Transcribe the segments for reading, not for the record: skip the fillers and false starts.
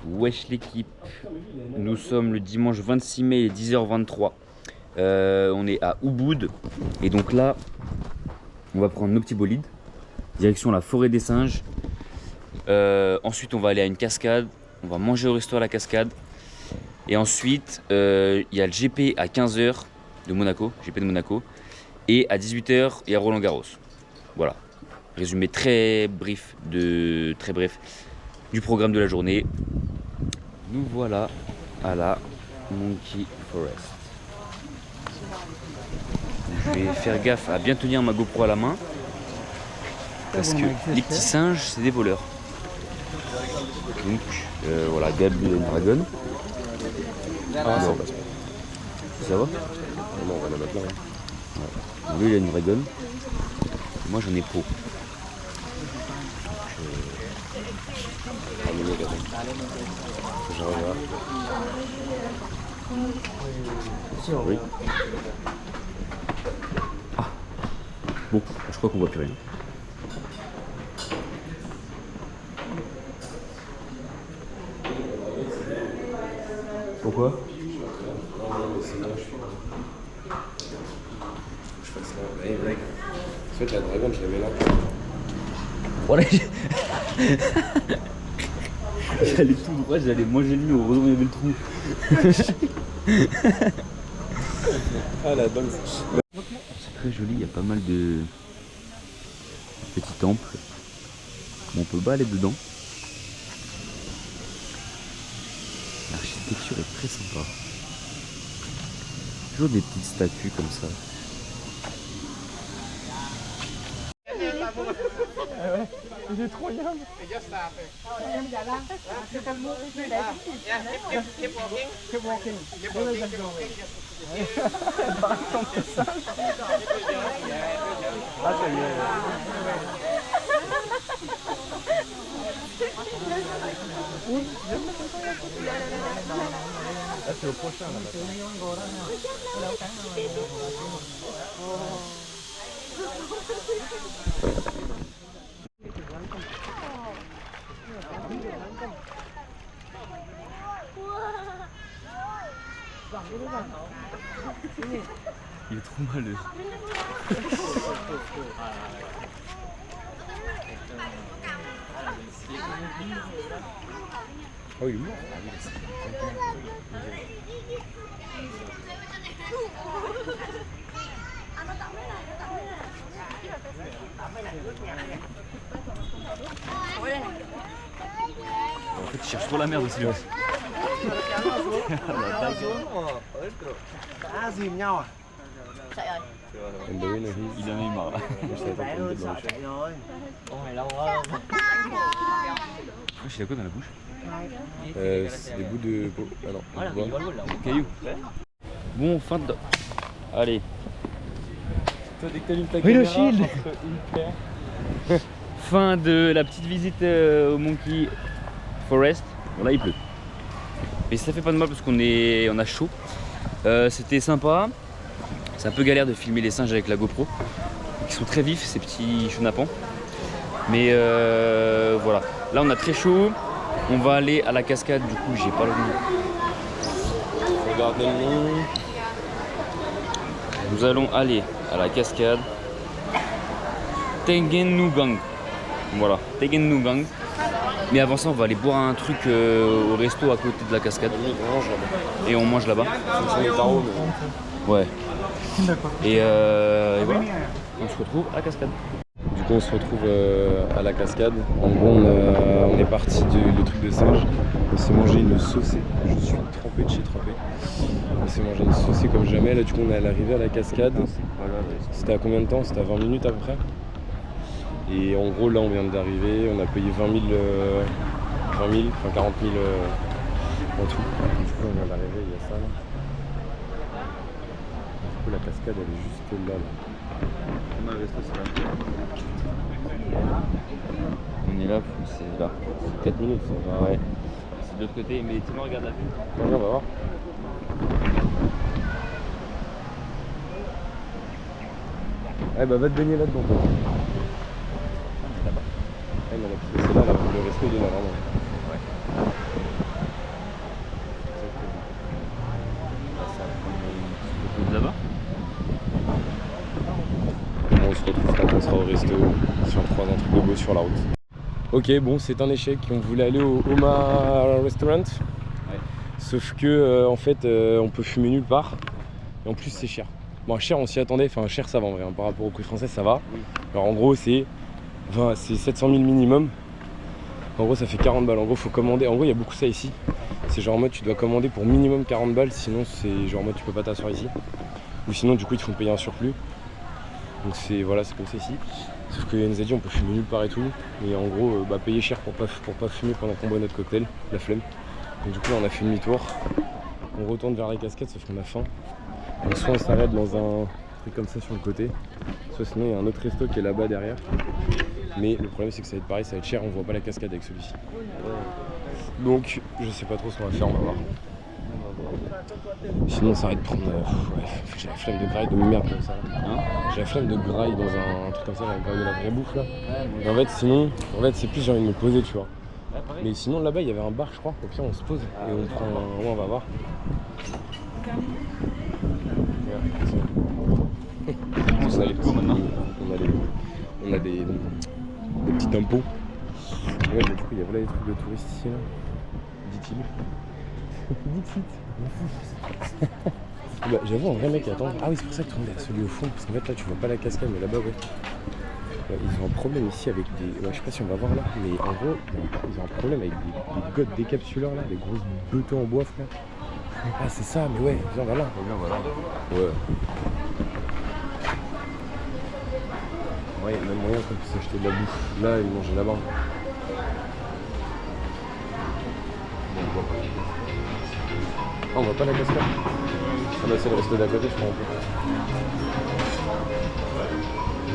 Wesh l'équipe, nous sommes le dimanche 26 mai, il est 10h23. On est à Ubud et donc là, on va prendre nos petits bolides, direction la forêt des singes. Ensuite, on va aller à une cascade, on va manger au resto à la cascade. Et ensuite, il y a le GP à 15h de Monaco, GP de Monaco. Et à 18h, il y a Roland Garros. Voilà, résumé très bref du programme de la journée. Nous voilà à la Monkey Forest. Je vais faire gaffe à bien tenir ma GoPro à la main parce que les petits singes, c'est des voleurs. Donc voilà, Gab il a une dragonne. Ah, ça passe pas. Ça va? Non, on va la mettre là. Ouais. Lui il a une dragonne. Moi j'en ai pas. Oui. Ah. Bon, je crois qu'on voit plus rien. Pourquoi? En fait, la dragonne, je l'avais là. Voilà. J'allais tout droit, j'allais manger le mur, heureusement il y avait le trou. Ah la dingue. C'est très joli, il y a pas mal de petits temples. On peut pas aller dedans. L'architecture est très sympa. Toujours des petites statues comme ça. Il est trop yam. Keep walking. C'est le prochain là. Il est trop malheureux. Oh, il est mort. En fait, il cherche trop la merde aussi. Dìm nhau à? Il en a eu marre là. Wesh, il a quoi dans la bouche? C'est des bouts de... Ah non, Des cailloux. Bon, fin de... Allez. Toi, dès que t'allumes ta Oui, le caméra, shield. entre une paire. Fin de la petite visite au Monkey Forest. Bon là il pleut. Mais ça fait pas de mal parce qu'on a chaud. C'était sympa. C'est un peu galère de filmer les singes avec la GoPro. Ils sont très vifs ces petits chenapans. Mais voilà. Là on a très chaud. On va aller à la cascade. Du coup j'ai pas le nom. regardez le nom. Nous allons aller à la cascade Tegenougang. Voilà, Tegenougang. Mais avant ça, on va aller boire un truc au resto à côté de la cascade. Et on mange là-bas. C'est des tarots, mais... Ouais. Et voilà, on se retrouve à la cascade. Du coup, on se retrouve à la cascade. En gros, on est parti du truc de singe. On s'est mangé une saucée. Je suis trempé de chez trempé. On s'est mangé une saucée comme jamais. Là, du coup, on est à l'arrivée à la cascade. C'était à combien de temps? C'était à 20 minutes à peu près. Et en gros, là, on vient d'arriver. On a payé 20 000, enfin 40 000 en tout. Du coup, on vient d'arriver. Il y a ça là. Du coup, la cascade, elle est juste là. On est là, c'est là. 4 minutes, ça va. Ouais. C'est de l'autre côté, mais tu regarde la vue. On va voir. Eh bah va te baigner là-dedans toi. Là-bas. Eh non, c'est là, le resto il est là vraiment. Ouais. sur la route. Ok, bon, c'est un échec. On voulait aller au Oma Restaurant. Ouais. Sauf que, en fait, on peut fumer nulle part. Et en plus, c'est cher. Bon, cher, on s'y attendait. Enfin, cher, ça va en vrai. Hein. Par rapport au prix français, ça va. Oui. Alors, en gros, c'est 700 000 minimum. En gros, ça fait 40 balles. En gros, faut commander. En gros, il y a beaucoup ça ici. C'est genre en mode, tu dois commander pour minimum 40 balles. Sinon, c'est genre en mode, tu peux pas t'asseoir ici. Ou sinon, du coup, ils te font payer un surplus. Donc, c'est voilà, c'est comme ça ici. Sauf qu'il nous a dit on peut fumer nulle part et tout. Et en gros, payer cher pour pas fumer pendant qu'on boit notre cocktail, la flemme. Donc du coup là on a fait demi-tour. On retourne vers la cascade sauf qu'on a faim. Donc soit on s'arrête dans un truc comme ça sur le côté, soit sinon il y a un autre resto qui est là-bas derrière. Mais le problème c'est que ça va être pareil, ça va être cher, on voit pas la cascade avec celui-ci. Donc je sais pas trop ce qu'on va faire, on va voir. Sinon on s'arrête de prendre. J'ai la flemme de graille de merde comme ça. Hein? J'ai la flemme de graille dans un truc comme ça, de la vraie bouffe là. Et en fait sinon, c'est plus j'ai envie de me poser tu vois. Mais sinon là-bas il y avait un bar je crois, au pire on se pose et on prend ouais, on va voir. On a les cours maintenant. On a des petits impôts. Ouais, mais du coup il y a voilà des trucs de touristes ici là. Dit-il. Bah, j'avoue, un vrai mec, attends. Ah oui, c'est pour ça que tout le monde est à celui au fond. Parce qu'en fait, là, tu vois pas la cascade, mais là-bas, ouais. Ils ont un problème ici avec des. Ouais, je sais pas si on va voir là, mais en gros, ils ont un problème avec des gottes décapsuleurs là, des grosses beutons en bois, frère. Ah, c'est ça, mais ouais, viens, voilà. Ouais. Ouais, il y a même moyen qu'on puisse acheter de la bouffe là et manger là-bas. Ah, on voit pas la cascade. Ah bah c'est le resto d'à côté je crois.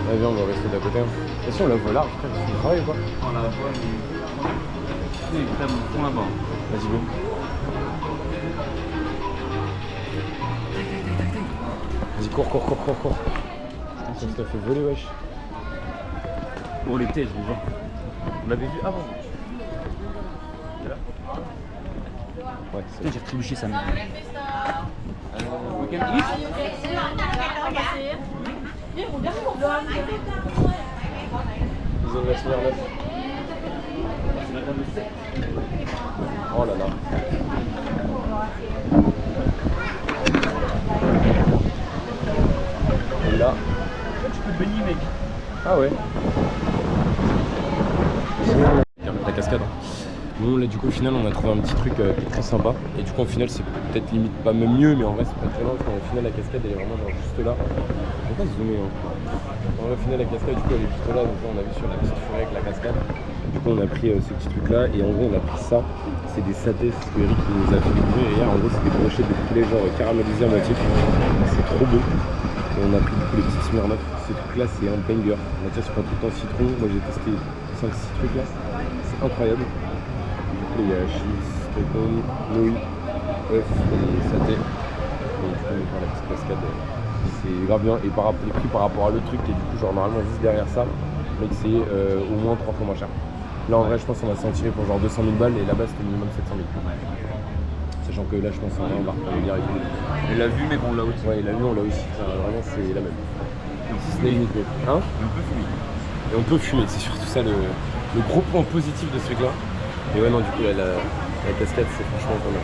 Ouais viens on va rester d'à côté. Et si on la voit large, tu travailles ou pas? On la voit, mais. Oui, là, au fond là-bas. Vas-y go. Vas-y cours. Putain ça t'a fait voler wesh. Oh les têtes, je les vois. On l'avait vu avant. Ouais c'est Putain, j'ai retrébuché sa mère. Ils ont la semaine neuf. Oh là là. Et là. Tu peux baigner mec. Ah ouais. La cascade. Bon là du coup au final on a trouvé un petit truc qui est très sympa. Et du coup au final c'est peut-être limite pas même mieux mais en vrai c'est pas très loin parce qu'au final la cascade elle est vraiment genre juste là. On peut pas zoomer hein. En vrai au final la cascade du coup elle est juste là donc là on a vu sur la petite forêt avec la cascade. Du coup on a pris ce petit truc là et en gros on a pris ça. C'est des satés, c'est ce que Eric nous a fait découvrir hier. En gros c'est des brochettes de poulet genre caramélisées à moitié. C'est trop beau. Et on a pris du coup les petits Smirnoff. Ces trucs là c'est un banger. On a déjà sur un truc en citron. Moi j'ai testé 5-6 trucs là. C'est incroyable. Il y a cheese, bacon, nouilles, œufs et saté. Et du coup on prend la petite cascade. C'est grave bien. Et par rapport les prix par rapport à l'autre truc qui est du coup genre normalement juste derrière ça, mais c'est au moins 3 fois moins cher. Là en vrai je pense qu'on va s'en tirer pour genre 200 000 balles et là-bas c'était minimum 700 000. Sachant que là je pense qu'on va regarder direct. Il l'a vu mais bon là aussi. Ouais il a vu, on l'a aussi. Vraiment c'est la même. Si ce n'est unique. Hein? On peut fumer. Et on peut fumer, c'est surtout ça le gros point positif de ce truc là. Et ouais non du coup là, la cascade c'est franchement pas mal.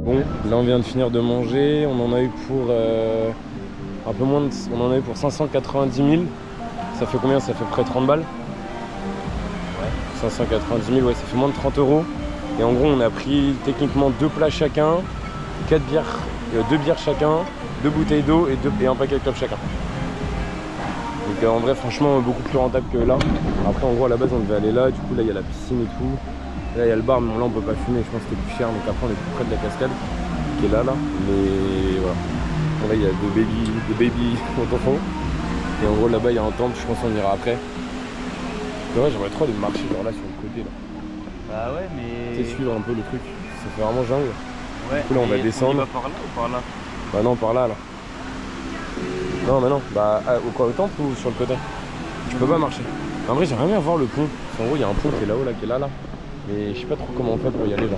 Bon, là on vient de finir de manger, on en a eu pour un peu moins de, on en a eu pour 590 000. Ça fait combien? Ça fait près de 30 balles. Ouais. 590 000, ouais, ça fait moins de 30 €. Et en gros, on a pris techniquement 2 plats chacun, 4 bières, 2 bières chacun, 2 bouteilles d'eau et un paquet de clopes chacun. Donc en vrai, franchement, beaucoup plus rentable que là. Après, en gros, à la base, on devait aller là. Du coup, là, il y a la piscine et tout. Là il y a le bar mais bon, là on peut pas fumer, je pense que c'était plus cher donc après on est plus près de la cascade qui est là mais voilà. Bon, là il y a deux baby enfants et en gros là-bas il y a un temple, je pense qu'on ira après. C'est vrai j'aimerais trop aller marcher genre là sur le côté là. Bah ouais mais. Tu sais suivre un peu le truc, ça fait vraiment jungle. Ouais. Du coup, là, on va descendre. On y va par là ou par là? Bah non, par là, là. Non, mais non. Bah, au temple ou sur le côté? Tu peux pas marcher. En vrai, j'aimerais bien voir le pont. En gros, il y a un pont qui est là-haut, là, qui est là, là. Mais je sais pas trop comment on fait pour y aller, là.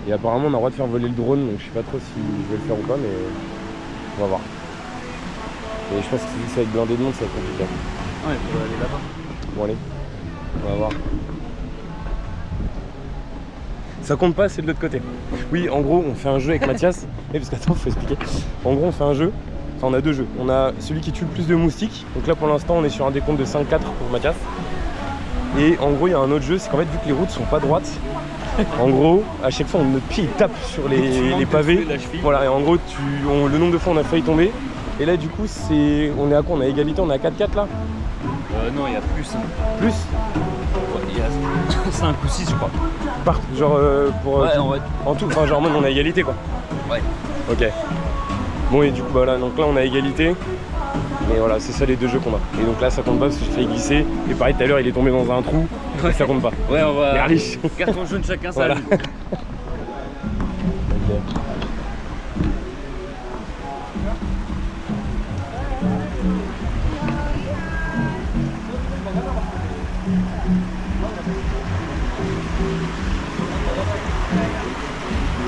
Et apparemment, on a le droit de faire voler le drone, donc je sais pas trop si je vais le faire ou pas, mais on va voir. Et je pense que si ça va être blindé de monde, ça va être compliqué. Ouais, on va aller là-bas. Bon, allez. On va voir. Ça compte pas, c'est de l'autre côté. Oui, en gros, on fait un jeu avec Mathias. Parce qu'attends, faut expliquer. En gros, on fait un jeu. Enfin, on a deux jeux. On a celui qui tue le plus de moustiques. Donc là, pour l'instant, on est sur un décompte de 5-4 pour Mathias. Et en gros, il y a un autre jeu. C'est qu'en fait, vu que les routes sont pas droites, en gros, à chaque fois, notre pied il tape sur les pavés. Voilà, et en gros, le nombre de fois on a failli tomber. Et là, du coup, on est à quoi? On a égalité, on est à 4-4 là? Non, il y a plus. Plus? Ouais, il y a 5 ou 6, je crois. Genre pour. Ouais, en tout, enfin, genre, on a égalité quoi. Ouais. Ok. Bon, et du coup, bah voilà, donc là, on a égalité. Mais voilà, c'est ça les deux jeux qu'on a. Et donc là, ça compte pas parce que j'ai failli glisser. Et pareil, tout à l'heure, il est tombé dans un trou. Et ça compte pas. Ouais, on va. Merlich. Carton jaune chacun, ça. Voilà. Okay.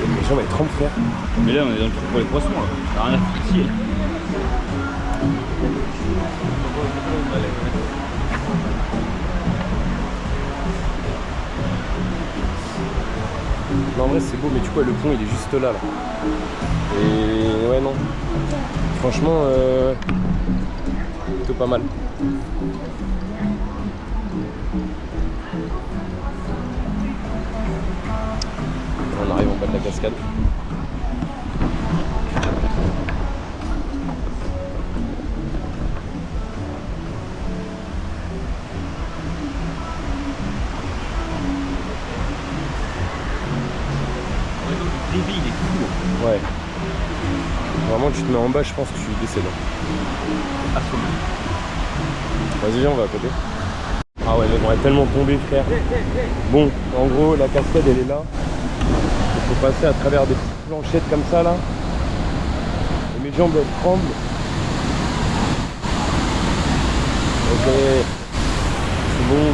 Les gens vont être 30 frères. Mais là, on est dans le truc pour les poissons, là. T'as rien à foutre ici. Non, en vrai, c'est beau, mais du coup, le pont, il est juste là, là. Et ouais, non. Franchement, plutôt pas mal. On arrive en bas de la cascade. Le débit, il est fou. Ouais. Vraiment, tu te mets en bas, je pense que tu décèdes. Vas-y, viens, on va à côté. Ah ouais, mais on est tellement tombé, frère. Bon, en gros, la cascade, elle est là. Il faut passer à travers des petites planchettes comme ça, là. Et mes jambes, elles tremblent. Ok. C'est bon.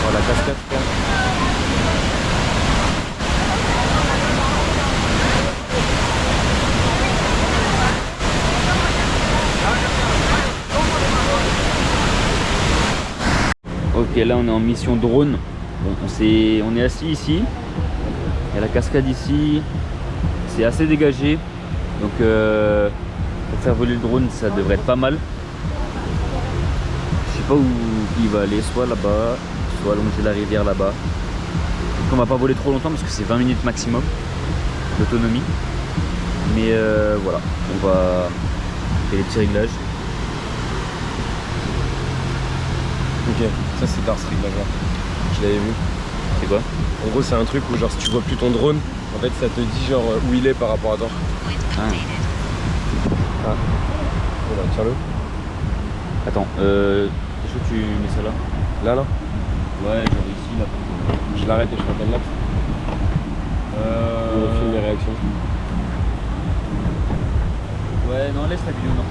Oh, la cascade, frère. Ok, là on est en mission drone. Bon, on est assis ici. Il y a la cascade ici. C'est assez dégagé. Donc pour faire voler le drone, ça devrait être pas mal. Je sais pas où il va aller, soit là-bas, soit longer la rivière là-bas. Donc on va pas voler trop longtemps parce que c'est 20 minutes maximum d'autonomie. Mais voilà, on va faire les petits réglages. Ok, ça c'est tard ce réglage là. Je l'avais vu. C'est quoi? En gros, c'est un truc où genre si tu vois plus ton drone, en fait ça te dit genre où il est par rapport à toi. Ah. Voilà, tiens-le. Attends, est-ce que tu mets ça là? Là, là. Ouais, genre ici, là. Je l'arrête et je fais un timelapse. On filme les réactions. Ouais, non, laisse la vidéo, non.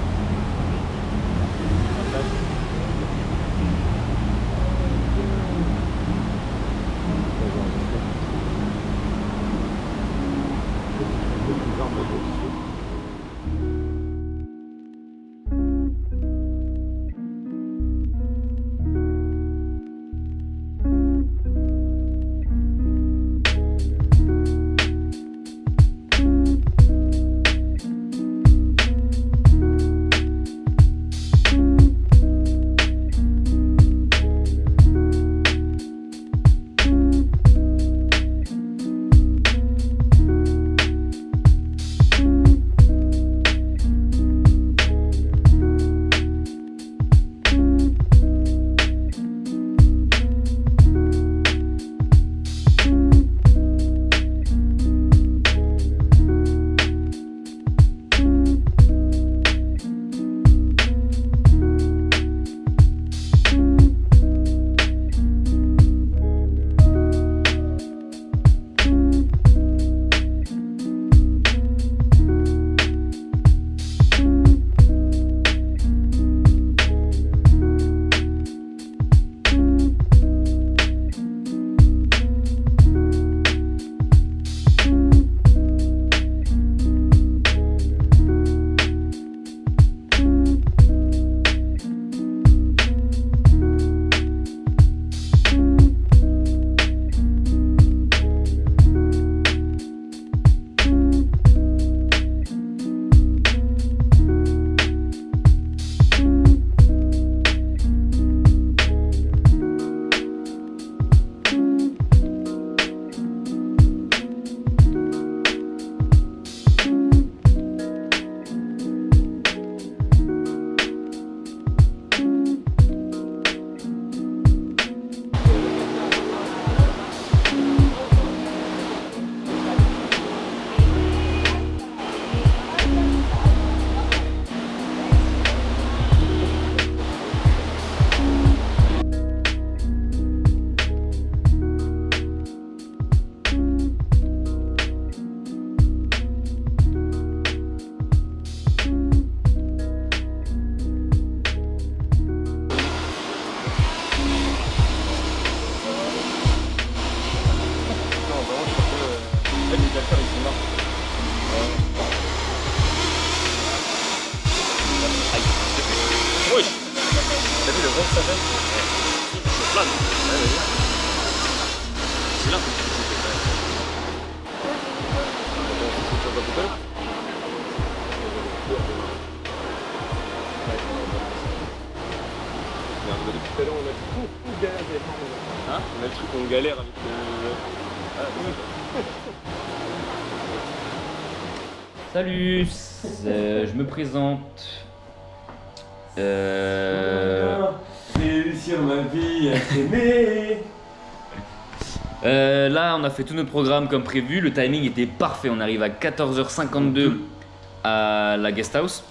ils sont là. Aïe, wesh. T'as vu le vent que ça fait? Je plane. C'est là. Depuis tout à l'heure, on a tout galère avec Hein? on a le truc, on galère avec le. Salut, je me présente. Réussir ma vie à s'aimer. Là, on a fait tout notre programme comme prévu. Le timing était parfait. On arrive à 14h52 à la guest house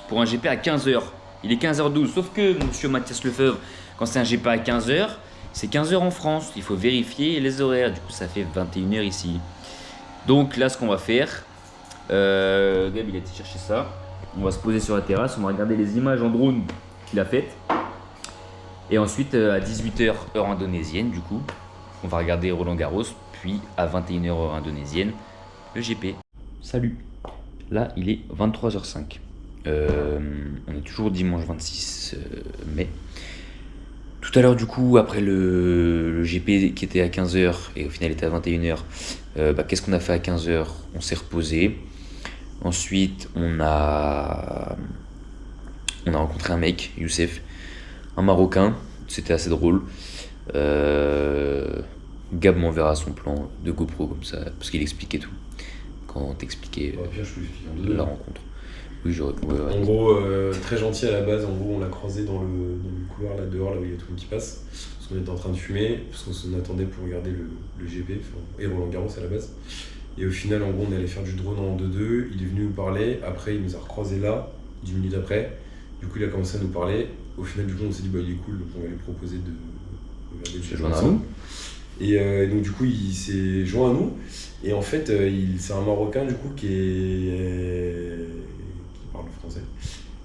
pour un GP à 15h. Il est 15h12. Sauf que monsieur Mathias Lefebvre, quand c'est un GP à 15h, c'est 15h en France. Il faut vérifier les horaires. Du coup, ça fait 21h ici. Donc là, ce qu'on va faire, Gab, il a été chercher ça. On va se poser sur la terrasse. On va regarder les images en drone qu'il a faites. Et ensuite, à 18h, heure indonésienne, du coup, on va regarder Roland Garros, puis à 21h heure indonésienne, le GP. Salut. Là, il est 23h05. On est toujours dimanche 26 mai. Tout à l'heure, du coup, après le GP qui était à 15h et au final était à 21h, qu'est-ce qu'on a fait à 15h? On s'est reposé. Ensuite, on a rencontré un mec, Youssef, un Marocain. C'était assez drôle. Gab m'enverra son plan de GoPro comme ça, parce qu'il expliquait tout. Quand t'expliquais la rencontre. Oui, j'aurais. Ouais. En gros, très gentil à la base. En gros, on l'a croisé dans le couloir là dehors, là où il y a tout le monde qui passe. Parce qu'on était en train de fumer, parce qu'on s'en attendait pour regarder le GP, et Roland Garros à la base. Et au final, en gros, on allait faire du drone en 2-2. Il est venu nous parler. Après, il nous a recroisé là, 10 minutes après. Du coup, il a commencé à nous parler. Au final, du coup, on s'est dit, il est cool, donc on va lui proposer de regarder le GP ensemble. Et donc, du coup, il s'est joint à nous. Et en fait, c'est un Marocain, du coup, qui parle français.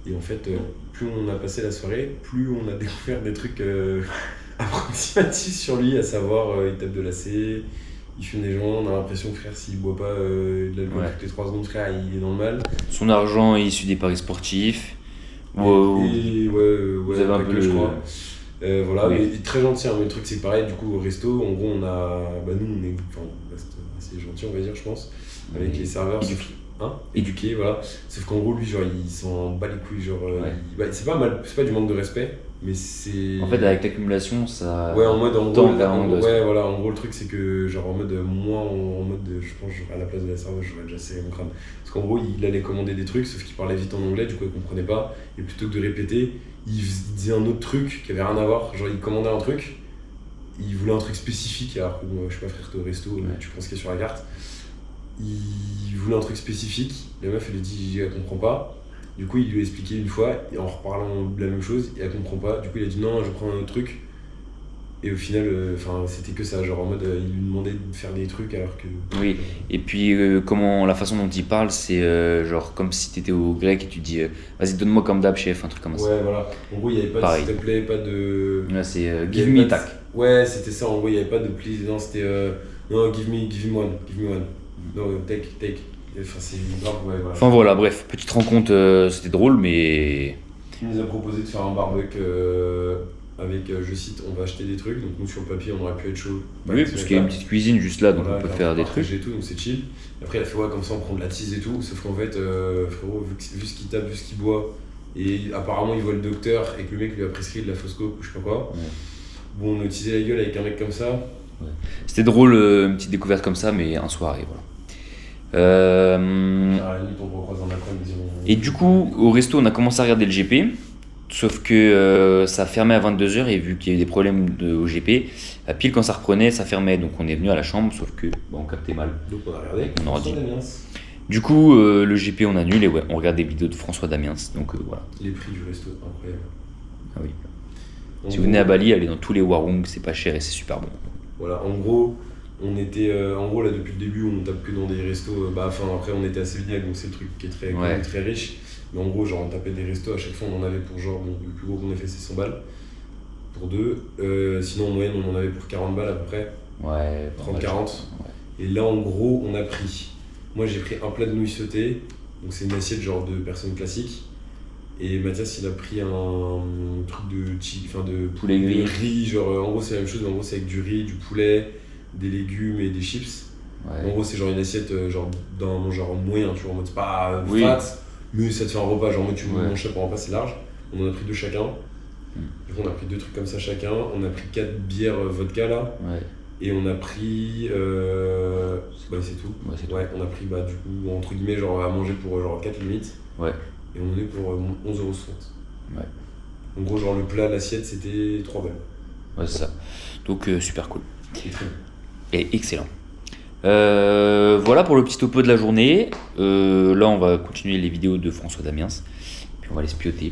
Et en fait, plus on a passé la soirée, plus on a découvert des trucs approximatifs sur lui, à savoir, il tape de l'AC. Il fume des joints, on a l'impression que frère, s'il boit pas de l'alcool toutes les 3 secondes, frère, il est dans le mal. Son argent est issu des paris sportifs. Vous avez un peu je crois. Voilà, oui. Mais très gentil, hein, mais le truc c'est que pareil, du coup au resto, en gros on a. Nous on est assez gentil, on va dire, je pense, avec les serveurs. Éduqués, voilà. Sauf qu'en gros, lui, genre, il s'en bat les couilles, genre. C'est pas mal, c'est pas du manque de respect, mais c'est. En fait, avec l'accumulation, ça. Ouais, en gros, voilà, en gros, le truc, c'est que, genre, en mode, moi, je pense, à la place de la serveuse, j'aurais déjà serré mon crâne. Parce qu'en gros, il allait commander des trucs, sauf qu'il parlait vite en anglais, du coup, il comprenait pas. Et plutôt que de répéter, il disait un autre truc qui avait rien à voir. Genre, il commandait un truc, il voulait un truc spécifique, alors que, je sais pas, frère, t'es au resto, tu prends ce qu'il y a sur la carte. Il voulait un truc spécifique, la meuf elle a dit elle comprend pas, du coup il lui a expliqué une fois et en reparlant de la même chose et elle comprend pas, du coup il a dit non je prends un autre truc et au final c'était que ça, genre en mode il lui demandait de faire des trucs alors que. Oui, et puis la façon dont il parle c'est genre comme si t'étais au grec et tu dis vas-y donne-moi comme d'hab chef, un truc comme ça. Ouais voilà, en gros il y avait pas de s'il te plaît, pas de. Là c'est give me tac. Ouais c'était ça, en gros il y avait pas de please, non c'était non give me one. Non, take. Enfin, c'est grave, ouais, voilà. Enfin voilà, bref, petite rencontre, c'était drôle, mais. Il nous a proposé de faire un barbecue avec, je cite, on va acheter des trucs. Donc, nous, sur le papier, on aurait pu être chaud. Oui, parce qu'il y a une petite cuisine juste là, donc on peut faire des trucs. Et tout, donc c'est chill. Et après, il a fait, comme ça, on prend de la tease et tout. Sauf qu'en fait, frérot, vu ce qu'il tape, vu ce qu'il boit, et apparemment, il voit le docteur et que le mec lui a prescrit de la fausse coke ou je sais pas quoi. Ouais. Bon, on a utilisé la gueule avec un mec comme ça. Ouais. C'était drôle, une petite découverte comme ça, mais un soir, et voilà. Et du coup, au resto, on a commencé à regarder le GP, sauf que ça fermait à 22h et vu qu'il y a eu des problèmes au GP, pile quand ça reprenait, ça fermait. Donc on est venu à la chambre, sauf que on captait mal. Donc on a regardé. On aura dit. Du coup, le GP on annule et on regarde des vidéos de François Damiens. Donc voilà. Les prix du resto, incroyable. Ah oui. Si vous venez à Bali, allez dans tous les warung, c'est pas cher et c'est super bon. Voilà, en gros. On était, là depuis le début, on tape que dans des restos. Après, on était à Sévignac, donc c'est le truc qui est très riche. Mais en gros, genre, on tapait des restos, à chaque fois, on en avait pour le plus gros qu'on ait fait, c'est 100 balles pour deux. Sinon, en moyenne, on en avait pour 40 balles à peu près. Ouais, 30-40. Ouais. Et là, en gros, on a pris Moi j'ai pris un plat de nouilles sautées, donc c'est une assiette genre de personne classique. Et Mathias il a pris un truc de Poulet gris. riz, genre en gros c'est la même chose, mais en gros c'est avec du riz, du poulet, des légumes et des chips. Ouais. En gros c'est genre une assiette genre d'un genre moyen, tu vois, en mode c'est pas Oui. fat, mais ça te fait un repas, genre moi tu Ouais. manges ça pour un repas, c'est large. On en a pris 2 chacun. Du coup on a pris 2 trucs comme ça chacun, on a pris 4 bières vodka là. Ouais. Et on a pris. Bah, c'est tout. Ouais, c'est tout. Ouais, on a pris, bah, du coup, entre guillemets, genre à manger pour genre 4 limites. Ouais. Et on est pour 11,60 €. Ouais. En gros, genre le plat, l'assiette, c'était 3 balles. Ouais, c'est ça. Donc super cool. Et tout. Et excellent. Voilà pour le petit topo de la journée. Là, on va continuer les vidéos de François Damiens. Puis on va les spioter.